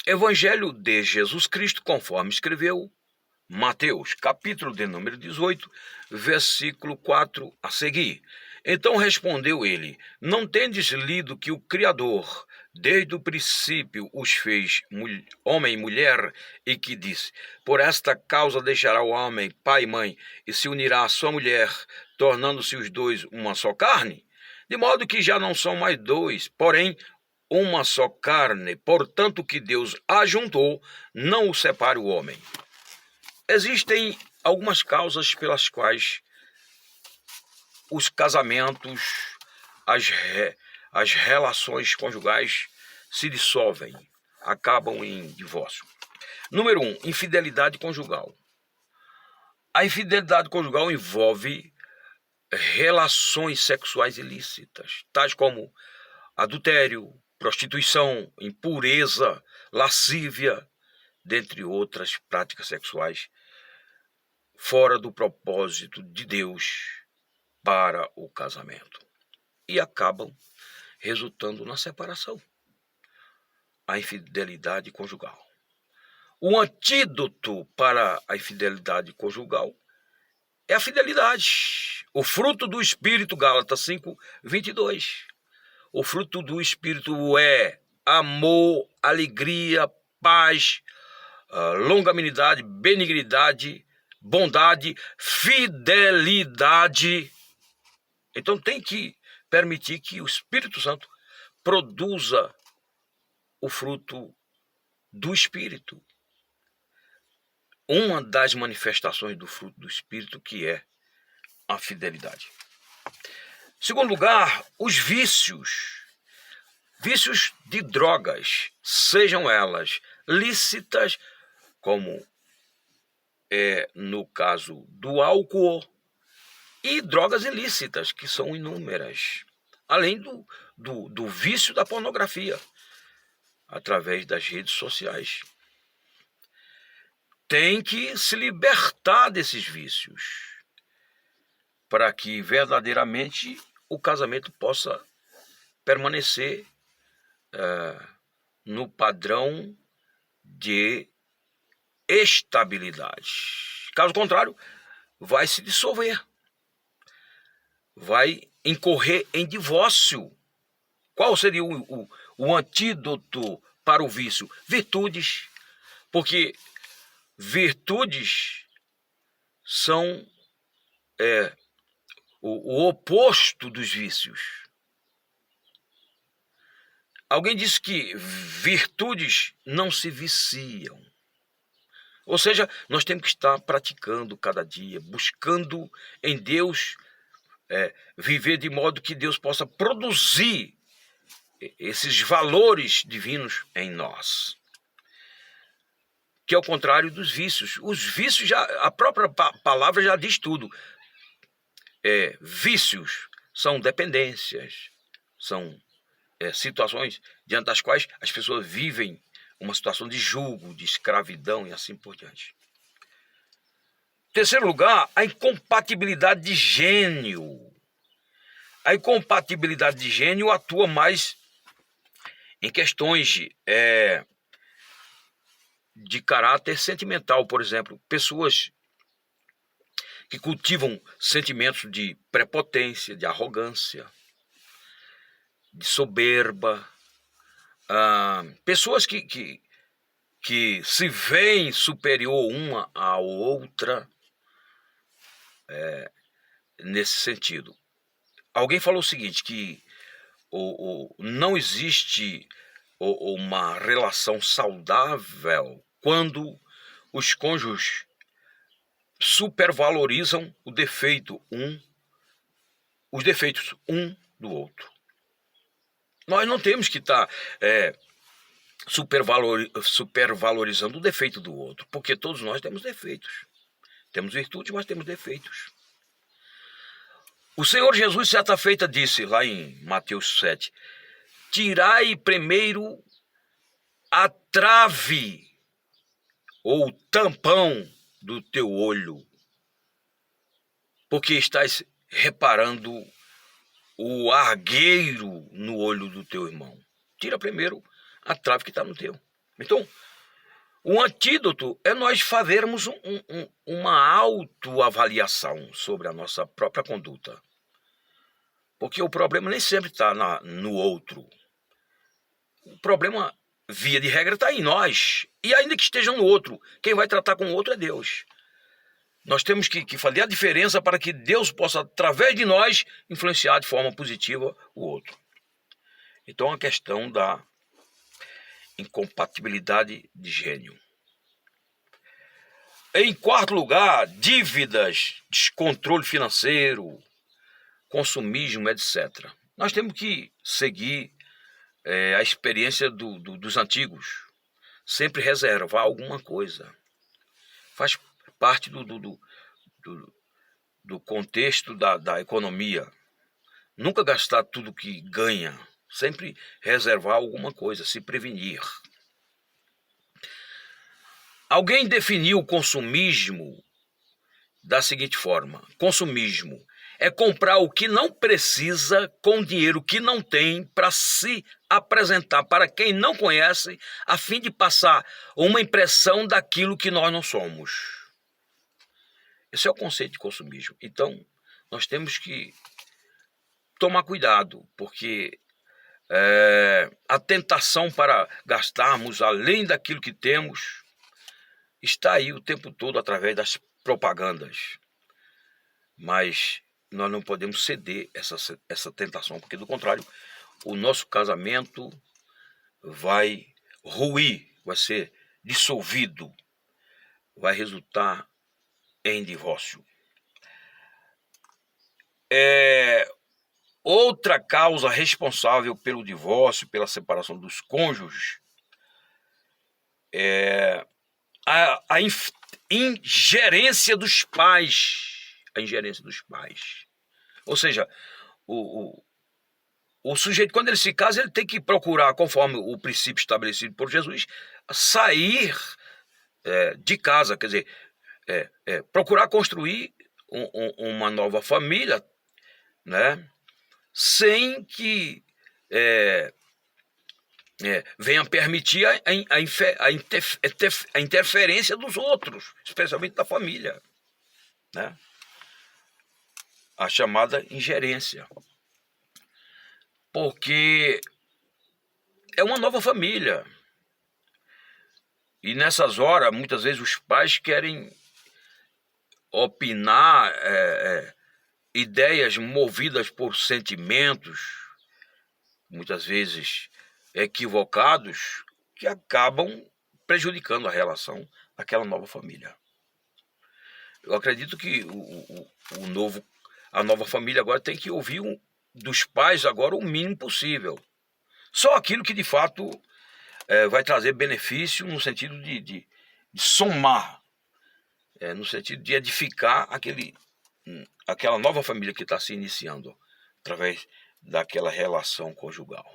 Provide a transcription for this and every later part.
Evangelho de Jesus Cristo, conforme escreveu Mateus, capítulo de número 18, versículo 4 a seguir. Então respondeu ele: Não tendes lido que o Criador, desde o princípio, os fez homem e mulher, e que disse: Por esta causa deixará o homem pai e mãe, e se unirá à sua mulher, tornando-se os dois uma só carne? De modo que já não são mais dois, porém uma só carne. Portanto, o que Deus ajuntou, não o separe o homem. Existem algumas causas pelas quais os casamentos, as relações conjugais se dissolvem, acabam em divórcio. Número 1, infidelidade conjugal. A infidelidade conjugal envolve relações sexuais ilícitas, tais como adultério, prostituição, impureza, lascívia, dentre outras práticas sexuais fora do propósito de Deus para o casamento, e acabam resultando na separação. A infidelidade conjugal. O antídoto para a infidelidade conjugal é a fidelidade. O fruto do Espírito, Gálatas 5:22. O fruto do Espírito é amor, alegria, paz, longanimidade, benignidade, bondade, fidelidade. Então tem que permitir que o Espírito Santo produza o fruto do Espírito. Uma das manifestações do fruto do Espírito, que é a fidelidade. Segundo lugar, os vícios. Vícios de drogas, sejam elas lícitas, como no caso do álcool, e drogas ilícitas, que são inúmeras, além do vício da pornografia, através das redes sociais. Tem que se libertar desses vícios, para que verdadeiramente o casamento possa permanecer no padrão de estabilidade. Caso contrário, vai se dissolver, vai incorrer em divórcio. Qual seria o antídoto para o vício? Virtudes, porque virtudes são o oposto dos vícios. Alguém disse que virtudes não se viciam. Ou seja, nós temos que estar praticando cada dia, buscando em Deus, viver de modo que Deus possa produzir esses valores divinos em nós. Que é o contrário dos vícios. Os vícios, a própria palavra já diz tudo. Vícios são dependências, são situações diante das quais as pessoas vivem uma situação de julgo, de escravidão e assim por diante. Terceiro lugar, a incompatibilidade de gênio. A incompatibilidade de gênio atua mais em questões de caráter sentimental, por exemplo, pessoas que cultivam sentimentos de prepotência, de arrogância, de soberba, pessoas que se veem superior uma à outra, nesse sentido. Alguém falou o seguinte, que não existe uma relação saudável quando os cônjuges supervalorizam os defeitos um do outro. Nós não temos que estar supervalorizando o defeito do outro, porque todos nós temos defeitos. Temos virtudes, mas temos defeitos. O Senhor Jesus, certa feita, disse lá em Mateus 7, tirai primeiro a trave ou tampão do teu olho, porque estás reparando o argueiro no olho do teu irmão. Tira primeiro a trave que está no teu. Então, o antídoto é nós fazermos uma autoavaliação sobre a nossa própria conduta. Porque o problema nem sempre está no outro. O problema, via de regra, está em nós. E ainda que esteja no outro, quem vai tratar com o outro é Deus. Nós temos que fazer a diferença para que Deus possa, através de nós, influenciar de forma positiva o outro. Então, a questão da incompatibilidade de gênio. Em quarto lugar, dívidas, descontrole financeiro, consumismo, etc. Nós temos que seguir a experiência dos antigos. Sempre reservar alguma coisa. Faz parte do contexto da economia. Nunca gastar tudo que ganha. Sempre reservar alguma coisa, se prevenir. Alguém definiu o consumismo da seguinte forma: consumismo é comprar o que não precisa com dinheiro que não tem para se apresentar para quem não conhece, a fim de passar uma impressão daquilo que nós não somos. Esse é o conceito de consumismo. Então, nós temos que tomar cuidado, porque a tentação para gastarmos além daquilo que temos está aí o tempo todo através das propagandas. Mas nós não podemos ceder essa tentação, porque do contrário, o nosso casamento vai ruir, vai ser dissolvido, vai resultar em divórcio. Outra causa responsável pelo divórcio, pela separação dos cônjuges, é a ingerência dos pais. A ingerência dos pais. Ou seja, o sujeito, quando ele se casa, ele tem que procurar, conforme o princípio estabelecido por Jesus, sair de casa, quer dizer, procurar construir uma nova família, né, sem que venha permitir a interferência dos outros, especialmente da família, né? A chamada ingerência. Porque é uma nova família. E nessas horas, muitas vezes, os pais querem opinar ideias movidas por sentimentos, muitas vezes equivocados, que acabam prejudicando a relação daquela nova família. Eu acredito que a nova família agora tem que ouvir dos pais agora o mínimo possível. Só aquilo que de fato vai trazer benefício no sentido de somar, no sentido de edificar aquela nova família que está se iniciando através daquela relação conjugal.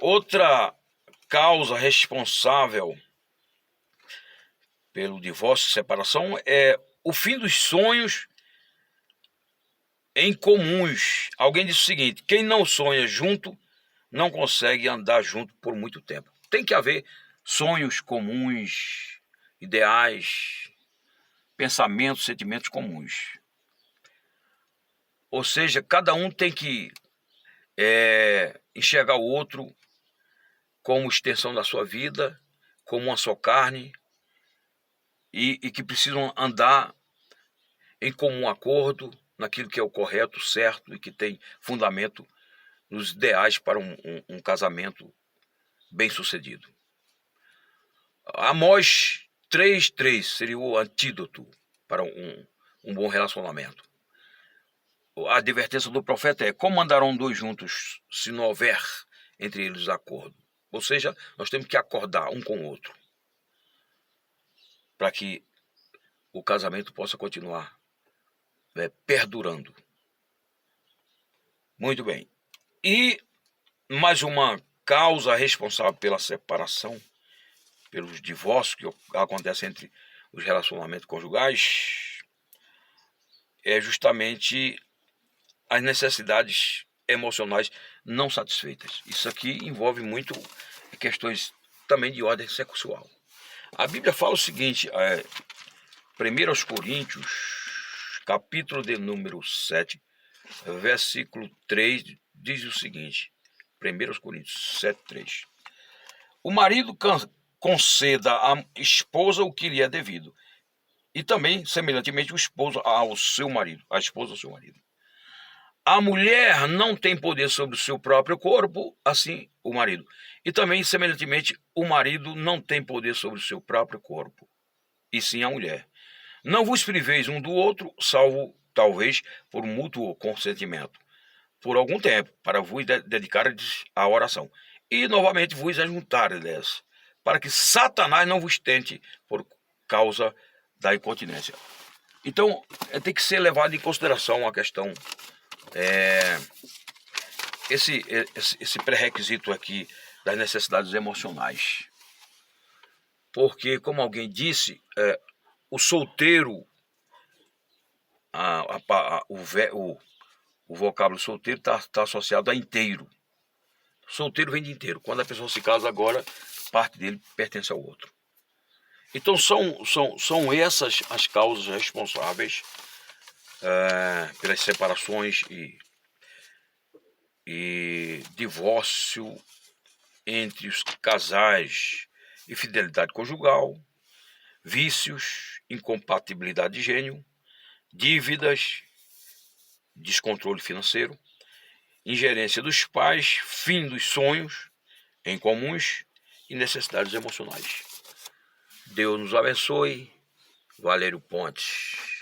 Outra causa responsável pelo divórcio e separação é o fim dos sonhos em comuns. Alguém disse o seguinte: quem não sonha junto não consegue andar junto por muito tempo. Tem que haver sonhos comuns, ideais, pensamentos, sentimentos comuns. Ou seja, cada um tem que enxergar o outro como extensão da sua vida, como uma só carne, e que precisam andar em comum acordo naquilo que é o correto, certo e que tem fundamento nos ideais para um casamento bem-sucedido. Amós 3:3 seria o antídoto para um bom relacionamento. A advertência do profeta é: como andarão dois juntos se não houver entre eles acordo? Ou seja, nós temos que acordar um com o outro para que o casamento possa continuar perdurando. Muito bem. E mais uma causa responsável pela separação, pelos divórcios que acontecem entre os relacionamentos conjugais, é justamente as necessidades emocionais não satisfeitas. Isso aqui envolve muito questões também de ordem sexual. A Bíblia fala o seguinte, 1 Coríntios, capítulo de número 7, versículo 3, diz o seguinte, 1 Coríntios 7, 3. O marido conceda à esposa o que lhe é devido, e também, semelhantemente, o esposo ao seu marido, a esposa ao seu marido. A mulher não tem poder sobre o seu próprio corpo, assim o marido. E também, semelhantemente, o marido não tem poder sobre o seu próprio corpo, e sim a mulher. Não vos priveis um do outro, salvo, talvez, por mútuo consentimento, por algum tempo, para vos dedicardes à oração. E, novamente, vos ajuntardes, para que Satanás não vos tente por causa da incontinência. Então, tem que ser levado em consideração a questão, esse pré-requisito aqui das necessidades emocionais. Porque, como alguém disse, o solteiro, o vocábulo solteiro está associado a inteiro. Solteiro vem de inteiro. Quando a pessoa se casa agora, parte dele pertence ao outro. Então são essas as causas responsáveis pelas separações e divórcio entre os casais, infidelidade conjugal, vícios, incompatibilidade de gênio, dívidas, descontrole financeiro, ingerência dos pais, fim dos sonhos em comuns e necessidades emocionais. Deus nos abençoe. Valério Pontes.